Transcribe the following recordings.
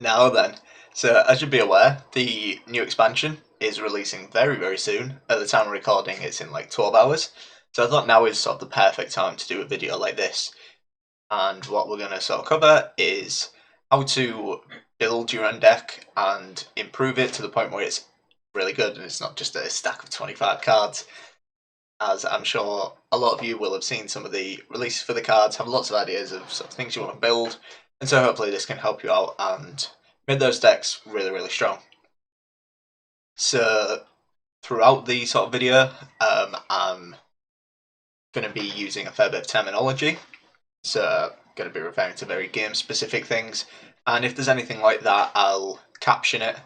Now then, so as you'd be aware, the new expansion is releasing very, very soon. At the time of recording, it's in like 12 hours. So I thought now is sort of the perfect time to do a video like this. And what we're going to sort of cover is how to build your own deck and improve it to the point where it's really good and it's not just a stack of 25 cards. As I'm sure a lot of you will have seen some of the releases for the cards, have lots of ideas of sort of things you want to build, and so hopefully this can help you out and make those decks really, really strong. So throughout the sort of video, I'm going to be using a fair bit of terminology, so I'm going to be referring to very game-specific things, and if there's anything like that, I'll caption it,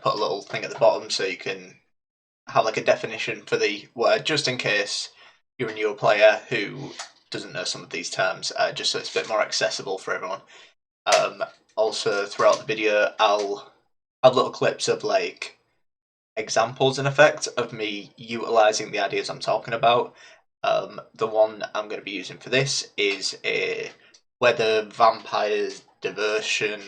put a little thing at the bottom so you can have like a definition for the word, just in case you're a newer player who doesn't know some of these terms, just so it's a bit more accessible for everyone. Also, throughout the video, I'll have little clips of like examples in effect of me utilizing the ideas I'm talking about. The one I'm going to be using for this is a weather vampires diversion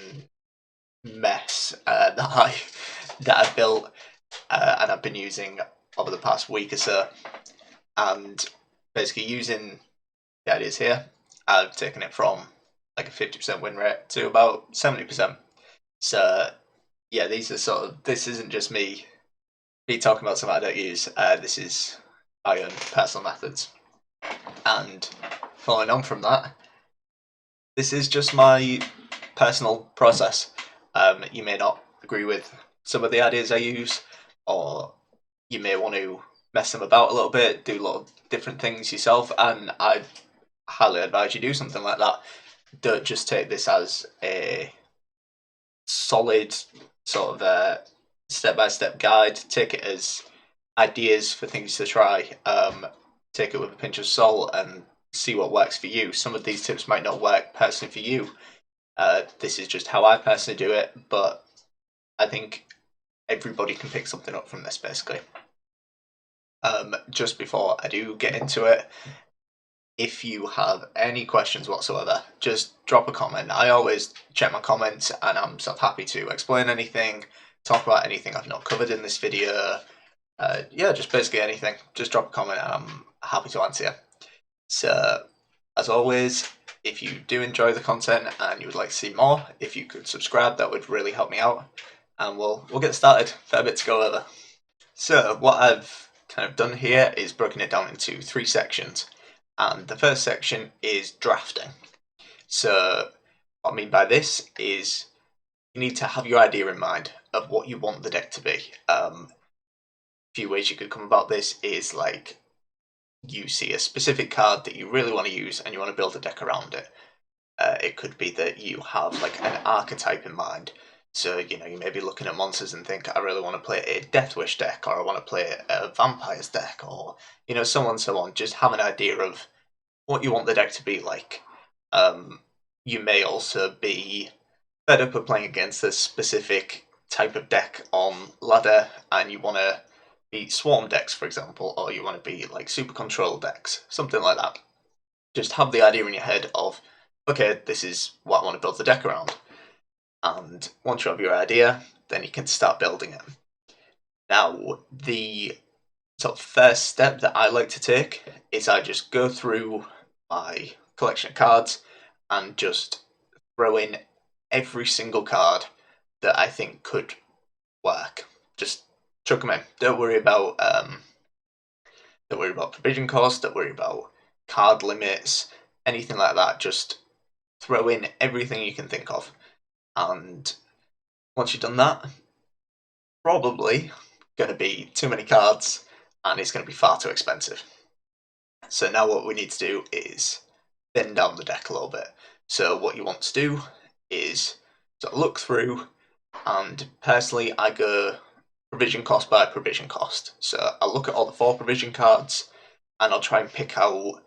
mess that I built and I've been using over the past week or so. And basically, using the ideas here, I've taken it from like a 50% win rate to about 70%. So, yeah, these are sort of, this isn't just me talking about something I don't use. This is my own personal methods. And following on from that, this is just my personal process. You may not agree with some of the ideas I use, or you may want to mess them about a little bit, do a lot of different things yourself, and I highly advise you do something like that. Don't just take this as a solid sort of step-by-step guide. Take it as ideas for things to try. Take it with a pinch of salt and see what works for you. Some of these tips might not work personally for you. This is just how I personally do it, but I think everybody can pick something up from this basically. Just before I do get into it, if you have any questions whatsoever, just drop a comment. I always check my comments and I'm sort of happy to explain anything, talk about anything I've not covered in this video. Yeah, just basically anything. Just drop a comment and I'm happy to answer you. So, as always, if you do enjoy the content and you would like to see more, if you could subscribe, that would really help me out. And we'll get started. Fair bit to go over. So, what I've kind of done here is broken it down into three sections. And the first section is drafting. So, what I mean by this is you need to have your idea in mind of what you want the deck to be. Few ways you could come about this is like you see a specific card that you really want to use and you want to build a deck around it. It could be that you have like an archetype in mind. So, you may be looking at monsters and think, I really want to play a Death Wish deck, or I want to play a Vampires deck, or, so on and so on. Just have an idea of what you want the deck to be like. You may also be fed up of playing against a specific type of deck on ladder and you want to beat swarm decks, for example, or you want to be like super control decks, something like that. Just have the idea in your head of, okay, this is what I want to build the deck around. And once you have your idea, then you can start building it. Now, the sort of first step that I like to take is I just go through my collection of cards and just throw in every single card that I think could work. Just chuck them in. Don't worry about provision cost. Don't worry about card limits. Anything like that. Just throw in everything you can think of. And once you've done that, probably going to be too many cards, and it's going to be far too expensive. So now what we need to do is thin down the deck a little bit. So what you want to do is sort of look through, and personally I go provision cost by provision cost. So I'll look at all the 4 provision cards and I'll try and pick out,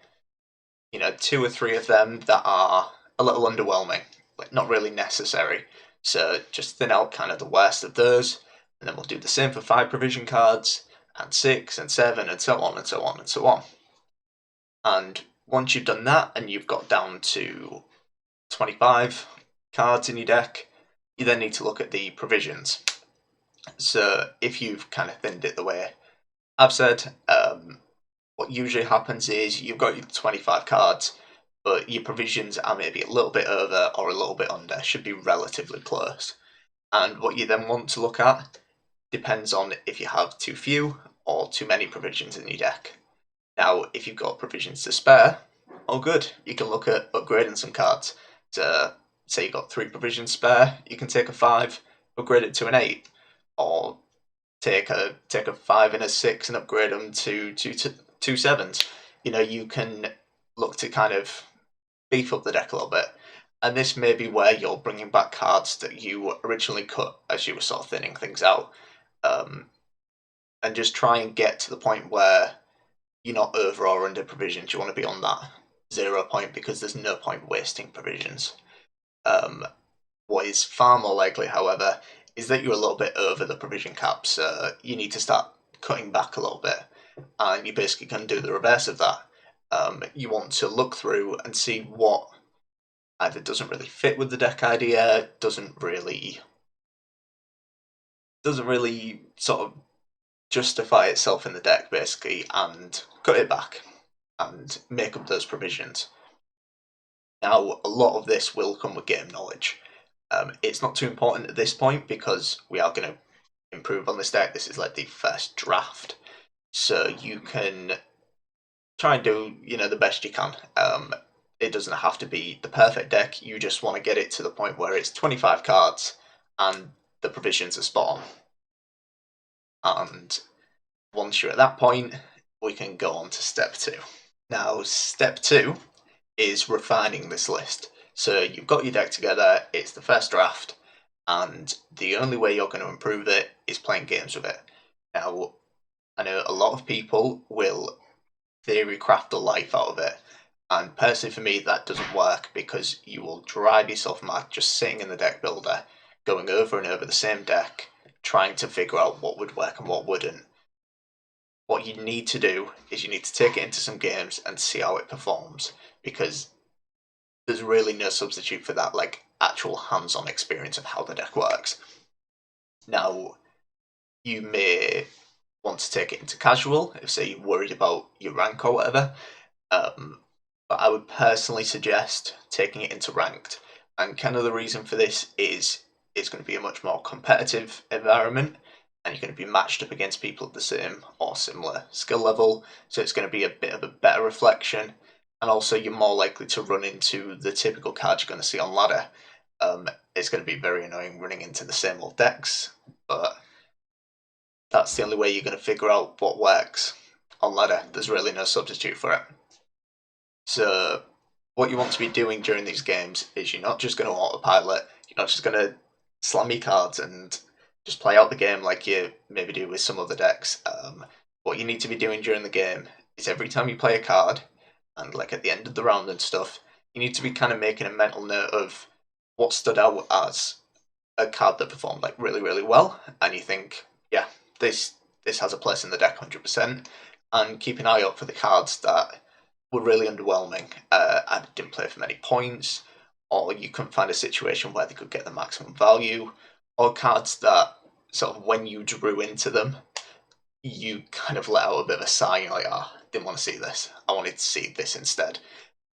2 or 3 of them that are a little underwhelming, like not really necessary. So just thin out kind of the worst of those, and then we'll do the same for 5 provision cards, and 6 and 7, and so on and so on and so on. And once you've done that and you've got down to 25 cards in your deck, you then need to look at the provisions. So if you've kind of thinned it the way I've said, what usually happens is you've got your 25 cards, but your provisions are maybe a little bit over or a little bit under, should be relatively close. And what you then want to look at depends on if you have too few or too many provisions in your deck. Now, if you've got provisions to spare, oh good, you can look at upgrading some cards. To say you've got 3 provisions spare, you can take a 5, upgrade it to an 8, or take a 5 and a 6 and upgrade them to 2 7s. You know, you can look to kind of beef up the deck a little bit. And this may be where you're bringing back cards that you originally cut as you were sort of thinning things out. And just try and get to the point where you're not over or under provisions. You want to be on that 0 point, because there's no point wasting provisions. What is far more likely, however, is that you're a little bit over the provision cap, so you need to start cutting back a little bit, and you basically can do the reverse of that. You want to look through and see what either doesn't really fit with the deck idea, doesn't really sort of justify itself in the deck, basically, and cut it back and make up those provisions. Now, a lot of this will come with game knowledge. It's not too important at this point because we are going to improve on this deck. This is like the first draft, so you can try and do the best you can. It doesn't have to be the perfect deck. You just want to get it to the point where it's 25 cards and the provisions are spot on. And once you're at that point, we can go on to step 2. Now, step 2 is refining this list. So you've got your deck together, it's the first draft, and the only way you're going to improve it is playing games with it. Now, I know a lot of people will theory craft the life out of it, and personally for me that doesn't work, because you will drive yourself mad just sitting in the deck builder, going over and over the same deck, trying to figure out what would work and what wouldn't. What you need to do is you need to take it into some games and see how it performs, because there's really no substitute for that, like, actual hands-on experience of how the deck works. Now, you may want to take it into casual if, say, you're worried about your rank or whatever, but I would personally suggest taking it into ranked. And kind of the reason for this is it's going to be a much more competitive environment, and you're going to be matched up against people at the same or similar skill level, so it's going to be a bit of a better reflection. And also, you're more likely to run into the typical cards you're going to see on ladder. It's going to be very annoying running into the same old decks, but that's the only way you're going to figure out what works on ladder. There's really no substitute for it. So what you want to be doing during these games is you're not just going to autopilot, you're not just going to slam your cards and just play out the game like you maybe do with some other decks. What you need to be doing during the game is every time you play a card, and like at the end of the round and stuff, you need to be kind of making a mental note of what stood out as a card that performed like really, really well, and you think, yeah, this has a place in the deck 100%, and keep an eye out for the cards that were really underwhelming. I didn't play for many points, or you couldn't find a situation where they could get the maximum value, or cards that sort of when you drew into them, you kind of let out a bit of a sigh. You're like, didn't want to see this. I wanted to see this instead.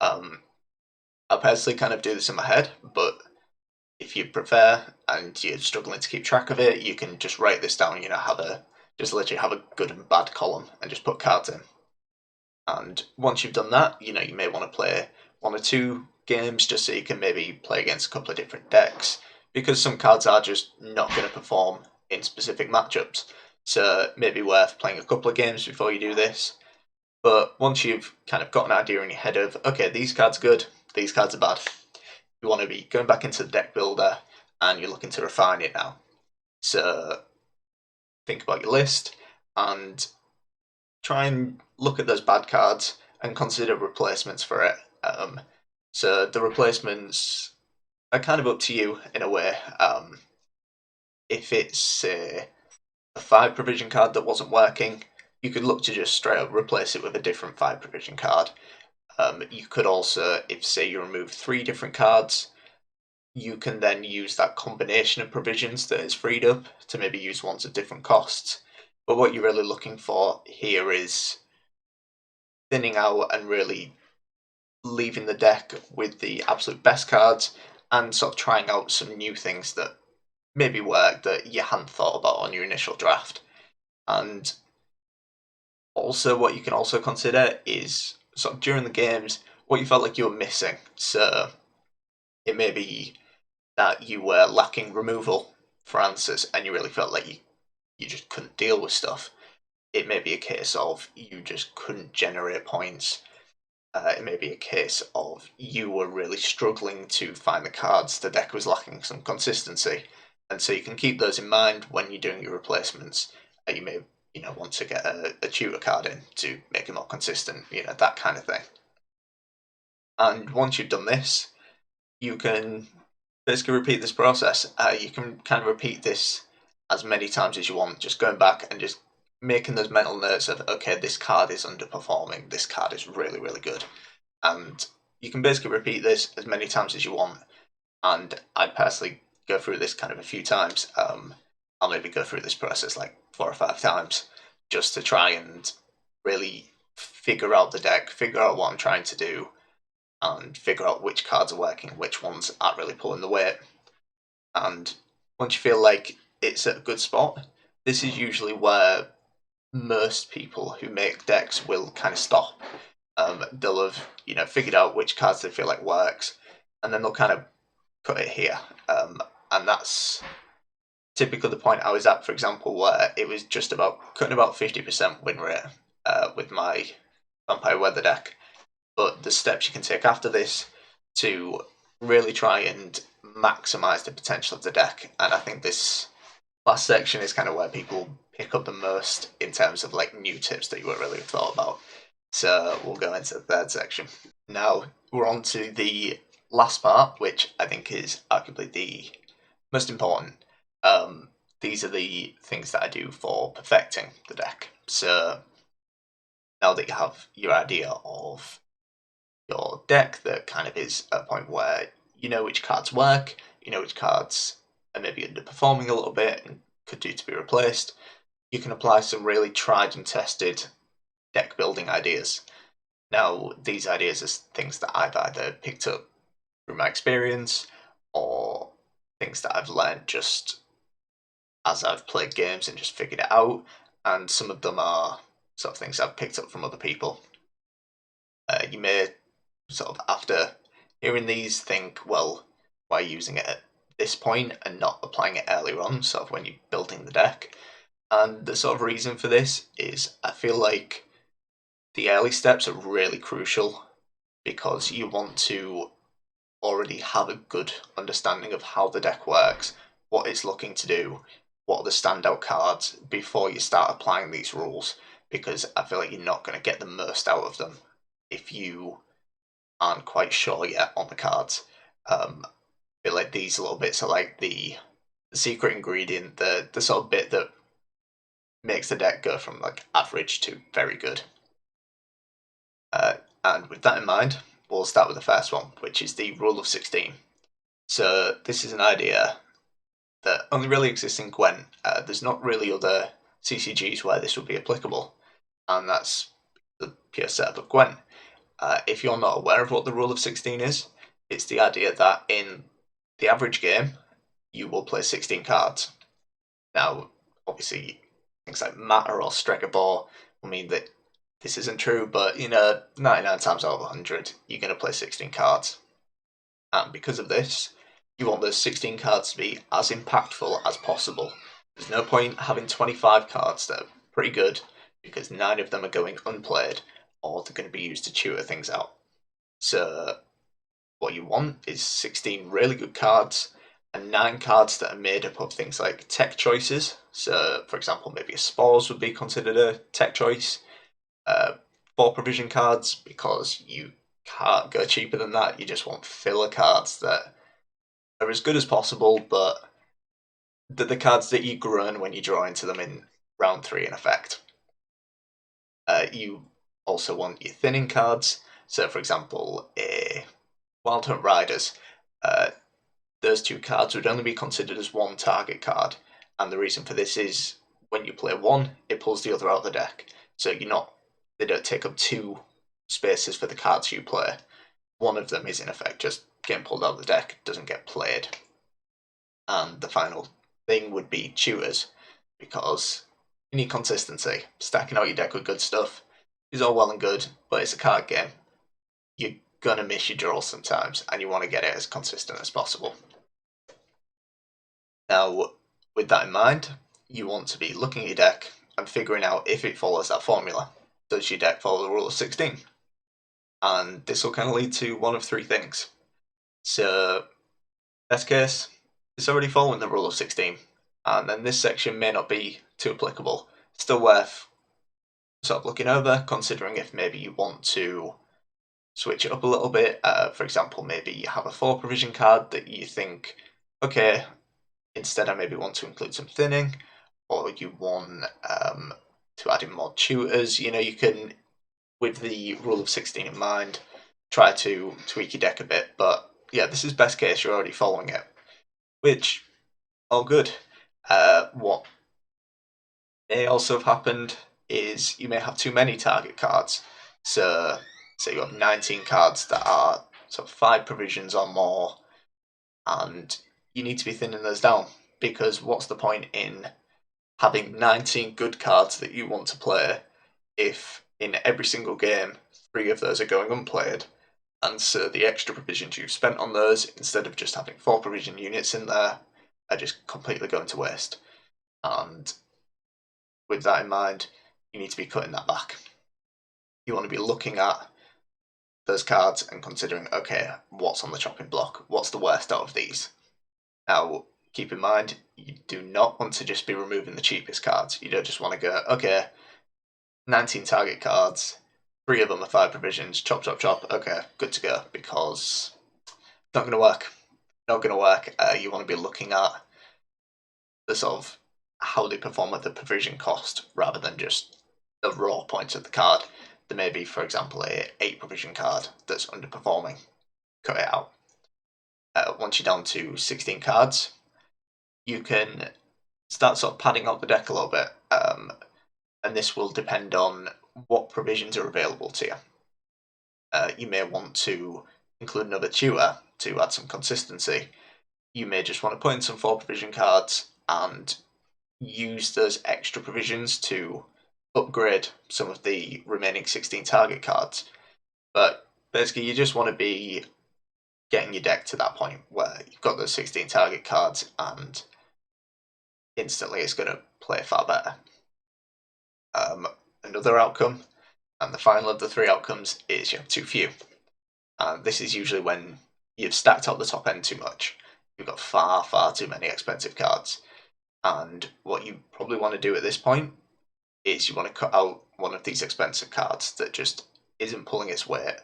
I personally kind of do this in my head, but if you prefer and you're struggling to keep track of it, you can just write this down. Just literally have a good and bad column and just put cards in. And once you've done that, you may want to play 1 or 2 games just so you can maybe play against a couple of different decks, because some cards are just not going to perform in specific matchups. So maybe worth playing a couple of games before you do this. But once you've kind of got an idea in your head of, okay, these cards are good, these cards are bad, you want to be going back into the deck builder and you're looking to refine it now. So think about your list and try and look at those bad cards and consider replacements for it. So the replacements are kind of up to you in a way. If it's a 5 provision card that wasn't working, you could look to just straight up replace it with a different 5 provision card. You could also, if say you remove 3 different cards, you can then use that combination of provisions that is freed up to maybe use ones at different costs. But what you're really looking for here is thinning out and really leaving the deck with the absolute best cards and sort of trying out some new things that maybe work that you hadn't thought about on your initial draft. And also what you can also consider is sort of during the games what you felt like you were missing. So it may be that you were lacking removal for answers and you really felt like you just couldn't deal with stuff. It may be a case of you just couldn't generate points. It may be a case of you were really struggling to find the cards. The deck was lacking some consistency, and so you can keep those in mind when you're doing your replacements. You may want to get a tutor card in to make it more consistent. That kind of thing. And once you've done this, you can basically repeat this process. You can kind of repeat this as many times as you want, just going back and just making those mental notes of, okay, this card is underperforming, this card is really, really good. And you can basically repeat this as many times as you want. And I'd personally go through this kind of a few times. I'll maybe go through this process like 4 or 5 times just to try and really figure out the deck, figure out what I'm trying to do, and figure out which cards are working and which ones aren't really pulling the weight. And once you feel like it's at a good spot, this is usually where most people who make decks will kind of stop. They'll have figured out which cards they feel like works, and then they'll kind of put it here. And that's typically the point I was at, for example, where it was just about cutting about 50% win rate with my Vampire Weather deck. But the steps you can take after this to really try and maximize the potential of the deck, and I think this last section is kind of where people pick up the most in terms of like new tips that you won't really have thought about. So we'll go into the third section. Now we're on to the last part, which I think is arguably the most important. These are the things that I do for perfecting the deck. So now that you have your idea of your deck that kind of is at a point where you know which cards work, you know which cards are maybe underperforming a little bit and could do to be replaced, you can apply some really tried and tested deck building ideas. Now, these ideas are things that I've either picked up through my experience or things that I've learned just as I've played games and just figured it out, and some of them are sort of things I've picked up from other people. You may sort of, after hearing these, think, well, why using it at this point and not applying it earlier on, sort of when you're building the deck? And the sort of reason for this is I feel like the early steps are really crucial because you want to already have a good understanding of how the deck works, what it's looking to do, what are the standout cards before you start applying these rules, because I feel like you're not going to get the most out of them if you aren't quite sure yet on the cards. I feel like these little bits are like the secret ingredient, the sort of bit that makes the deck go from like average to very good. And with that in mind, we'll start with the first one, which is the rule of 16. So this is an idea that only really exists in Gwent. There's not really other CCGs where this would be applicable, and that's the pure setup of Gwent. If you're not aware of what the rule of 16 is, it's the idea that in the average game, you will play 16 cards. Now, obviously, things like Matter or Stregobor will mean that this isn't true, but 99 times out of 100, you're going to play 16 cards. And because of this, you want those 16 cards to be as impactful as possible. There's no point having 25 cards that are pretty good because 9 of them are going unplayed or they're going to be used to tutor things out. So what you want is 16 really good cards and 9 cards that are made up of things like tech choices. So, for example, maybe a Spores would be considered a tech choice. 4 provision cards, because you can't go cheaper than that. You just want filler cards that are as good as possible, but the cards that you groan when you draw into them in round 3 in effect. You also want your thinning cards. So, for example, a Wild Hunt Riders. those two cards would only be considered as one target card. And the reason for this is when you play one, it pulls the other out of the deck. So they don't take up two spaces for the cards you play. One of them is in effect just getting pulled out of the deck, doesn't get played. And the final thing would be tutors, because you need consistency. Stacking out your deck with good stuff is all well and good, but it's a card game. You're gonna miss your draws sometimes, and you want to get it as consistent as possible. Now, with that in mind, you want to be looking at your deck and figuring out if it follows that formula. Does your deck follow the rule of 16? And this will kind of lead to one of three things. So, best case, it's already following the rule of 16, and then this section may not be too applicable. Still worth sort of looking over, considering if maybe you want to switch it up a little bit. For example, maybe you have a 4 provision card that you think, okay, instead I maybe want to include some thinning, or you want to add in more tutors. You can, with the rule of 16 in mind, try to tweak your deck a bit. But yeah, this is best case, you're already following it, which, all good. What may also have happened is you may have too many target cards. So, say you have 19 cards that are sort of 5 provisions or more, and you need to be thinning those down, because what's the point in having 19 good cards that you want to play if in every single game 3 of those are going unplayed, and so the extra provisions you've spent on those, instead of just having 4 provision units in there, are just completely going to waste. And with that in mind, you need to be cutting that back. You want to be looking at those cards and considering, okay, what's on the chopping block? What's the worst out of these? Now, keep in mind, you do not want to just be removing the cheapest cards. You don't just want to go, okay, 19 target cards, 3 of them are 5 provisions, chop, chop, chop, okay, good to go, because it's not going to work. Not going to work. You want to be looking at the sort of how they perform at the provision cost rather than just the raw points of the card. There may be, for example, a 8 provision card that's underperforming. Cut it out. Once you're down to 16 cards, you can start sort of padding out the deck a little bit, and this will depend on what provisions are available to you. You may want to include another tutor to add some consistency. You may just want to put in some 4 provision cards and use those extra provisions to upgrade some of the remaining 16 target cards. But basically, you just want to be getting your deck to that point where you've got those 16 target cards and instantly it's going to play far better. Another outcome, and the final of the 3 outcomes, is you have too few. This is usually when you've stacked up the top end too much. You've got far, far too many expensive cards. And what you probably want to do at this point is you want to cut out one of these expensive cards that just isn't pulling its weight.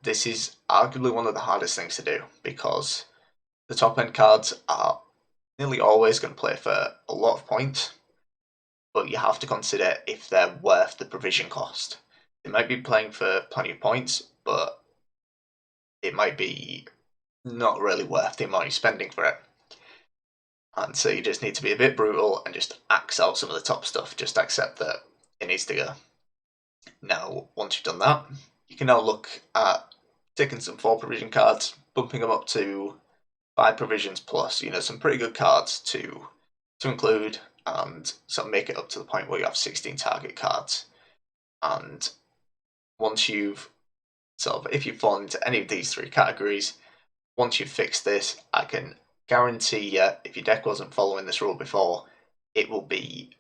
This is arguably one of the hardest things to do, because the top end cards are nearly always going to play for a lot of points, but you have to consider if they're worth the provision cost. They might be playing for plenty of points, but it might be not really worth the amount you're spending for it. And so you just need to be a bit brutal and just axe out some of the top stuff. Just accept that it needs to go. Now, once you've done that, you can now look at taking some 4 provision cards, bumping them up to 5 provisions plus, some pretty good cards to include, and sort of make it up to the point where you have 16 target cards. And once you've if you fall into any of these 3 categories, once you've fixed this, I can guarantee you, if your deck wasn't following this rule before, it will be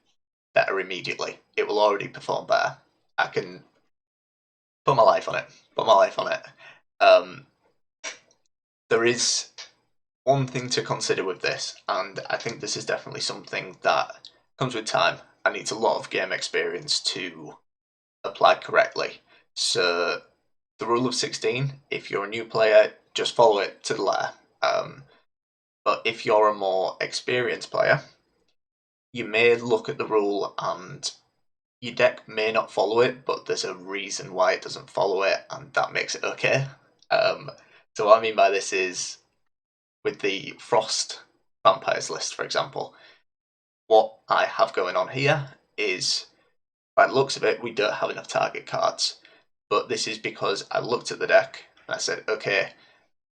better immediately. It will already perform better. I can put my life on it. There is one thing to consider with this, and I think this is definitely something that comes with time and needs a lot of game experience to apply correctly. So, the rule of 16, if you're a new player, just follow it to the letter. But if you're a more experienced player, you may look at the rule and your deck may not follow it, but there's a reason why it doesn't follow it, and that makes it okay. So what I mean by this is, with the Frost Vampires list, for example. What I have going on here is, by the looks of it, we don't have enough target cards. But this is because I looked at the deck and I said, okay,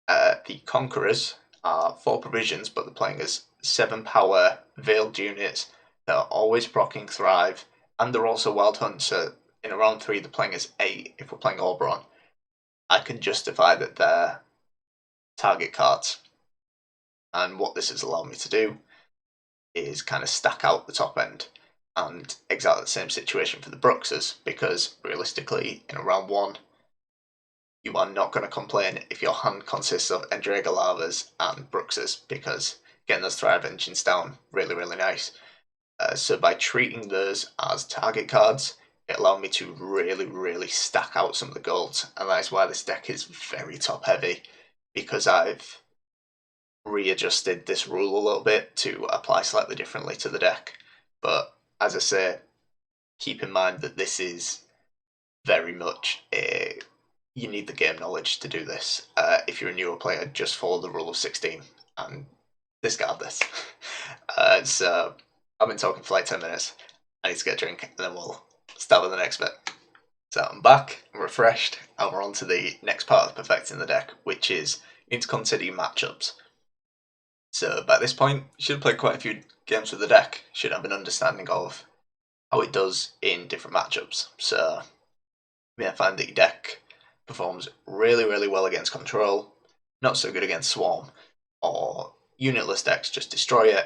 the Conquerors are 4 provisions, but they're playing as 7 power veiled units that are always proccing Thrive, and they're also Wild Hunt, so in a round 3 they're playing as 8 if we're playing Oberon. I can justify that they're target cards. And what this has allowed me to do is kind of stack out the top end. And exactly the same situation for the Bruxers, because realistically, in a round 1, you are not going to complain if your hand consists of Endrega Lavas and Bruxers, because getting those Thrive engines down, really, really nice. So by treating those as target cards, it allowed me to really, really stack out some of the golds, and that is why this deck is very top heavy, because I've readjusted this rule a little bit to apply slightly differently to the deck. But as I say, keep in mind that this is very much you need the game knowledge to do this. If you're a newer player, just follow the rule of 16 and discard this. So I've been talking for like 10 minutes. I need to get a drink and then we'll start with the next bit. So I'm back, I'm refreshed, and we're on to the next part of perfecting the deck, which is you need to consider your matchups. So by this point, you should have played quite a few games with the deck, should have an understanding of how it does in different matchups. So you may find that your deck performs really, really well against Control, not so good against Swarm, or unitless decks just destroy it,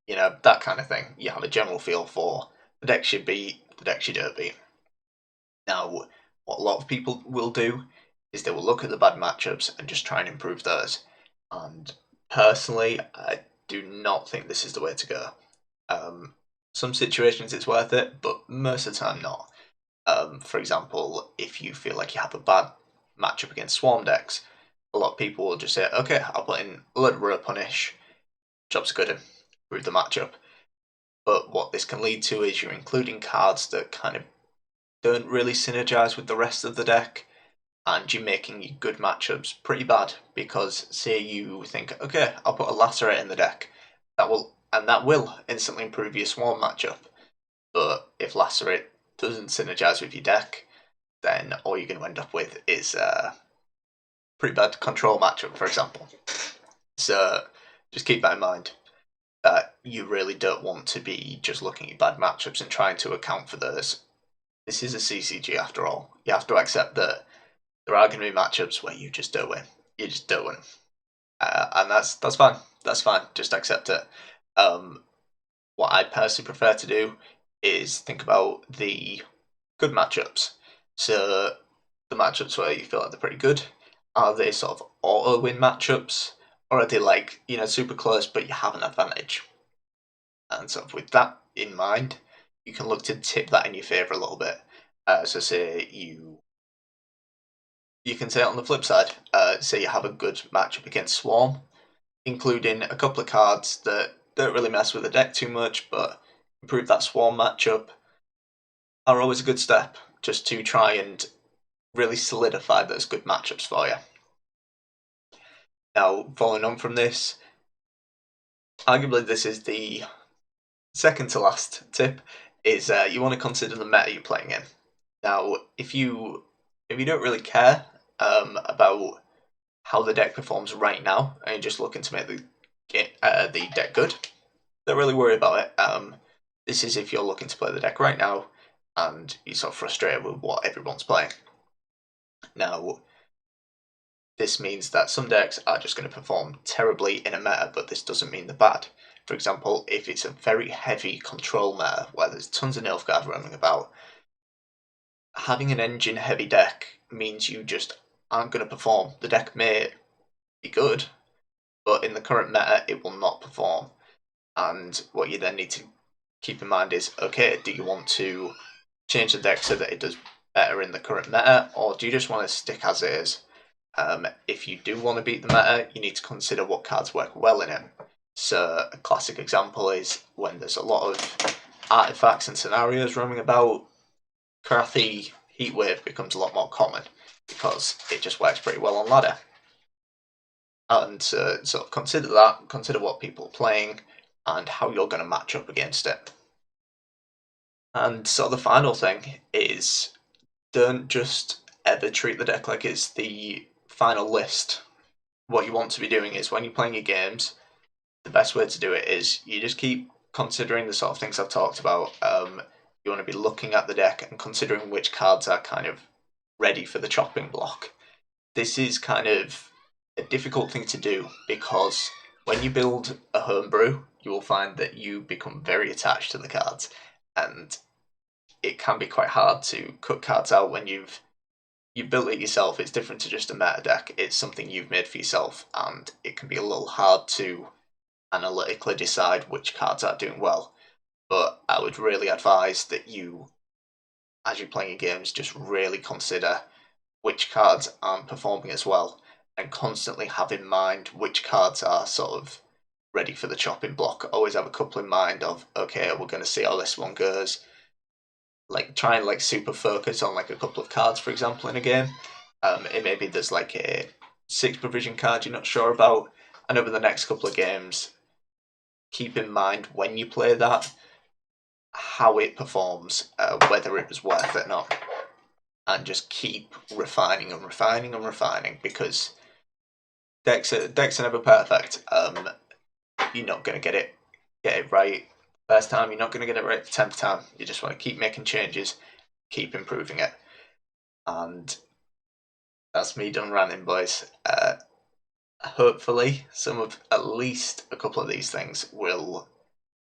you know, that kind of thing. You have a general feel for the decks you beat, the decks you don't beat. Now, what a lot of people will do is they will look at the bad matchups and just try and improve those. And personally, I do not think this is the way to go. Some situations it's worth it, but most of the time not. For example, if you feel like you have a bad matchup against Swarm decks, a lot of people will just say, okay, I'll put in a load of Road Punish, job's good, improve the matchup. But what this can lead to is you're including cards that kind of don't really synergize with the rest of the deck, and you're making your good matchups pretty bad, because say you think, okay, I'll put a Lacerate in the deck, that will instantly improve your Swarm matchup. But if Lacerate doesn't synergize with your deck, then all you're going to end up with is a pretty bad Control matchup, for example. So just keep that in mind, that you really don't want to be just looking at bad matchups and trying to account for those. This is a CCG after all. You have to accept that there are going to be matchups where you just don't win. You just don't win. And that's fine. That's fine. Just accept it. What I personally prefer to do is think about the good matchups. So the matchups where you feel like they're pretty good, are they sort of auto win matchups, or are they like, you know, super close but you have an advantage? And sort of with that in mind, you can look to tip that in your favour a little bit. So say you can say it on the flip side. Say you have a good matchup against Swarm, including a couple of cards that don't really mess with the deck too much, but improve that Swarm matchup, are always a good step, just to try and really solidify those good matchups for you. Now, following on from this, arguably this is the second to last tip, is you want to consider the meta you're playing in. Now, if you don't really care about how the deck performs right now, and you're just looking to make the deck good, don't really worry about it. This is if you're looking to play the deck right now, and you're sort of frustrated with what everyone's playing. Now, this means that some decks are just going to perform terribly in a meta, but this doesn't mean they're bad. For example, if it's a very heavy Control meta, where there's tons of Nilfgaard roaming about, having an engine heavy deck means you just aren't going to perform. The deck may be good, but in the current meta, it will not perform. And what you then need to keep in mind is, okay, do you want to change the deck so that it does better in the current meta, or do you just want to stick as it is? If you do want to beat the meta, you need to consider what cards work well in it. So a classic example is when there's a lot of artifacts and scenarios roaming about, Karathi Heatwave becomes a lot more common because it just works pretty well on ladder. and sort of consider that, consider what people are playing, and how you're going to match up against it. And sort of the final thing is, don't just ever treat the deck like it's the final list. What you want to be doing is, when you're playing your games, the best way to do it is you just keep considering the sort of things I've talked about. You want to be looking at the deck and considering which cards are kind of ready for the chopping block. This is kind of a difficult thing to do because when you build a homebrew, you will find that you become very attached to the cards, and it can be quite hard to cut cards out when you built it yourself. It's different to just a meta deck. It's something you've made for yourself, and it can be a little hard to analytically decide which cards are doing well. But I would really advise that you, as you're playing your games, just really consider which cards aren't performing as well, and constantly have in mind which cards are sort of ready for the chopping block. Always have a couple in mind of, okay, we're going to see how this one goes. Like, try and like super focus on like a couple of cards, for example, in a game. It maybe there's like a 6 provision card you're not sure about, and over the next couple of games, keep in mind when you play that, how it performs, whether it was worth it or not, and just keep refining and refining and refining, because decks are never perfect. You're not gonna get it right first time. You're not gonna get it right the 10th time. You just want to keep making changes, keep improving it, and that's me done ranting, boys. Hopefully, at least a couple of these things will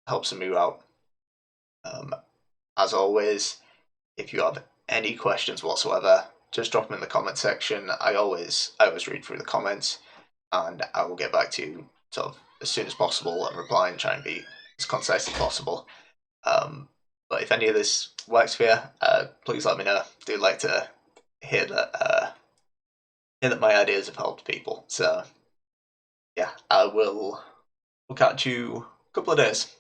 help some of you out. As always, if you have any questions whatsoever, just drop them in the comment section. I always read through the comments, and I will get back to you sort of as soon as possible and reply and try and be as concise as possible. But if any of this works for you, please let me know. I do like to hear that my ideas have helped people. So yeah, we'll catch you a couple of days.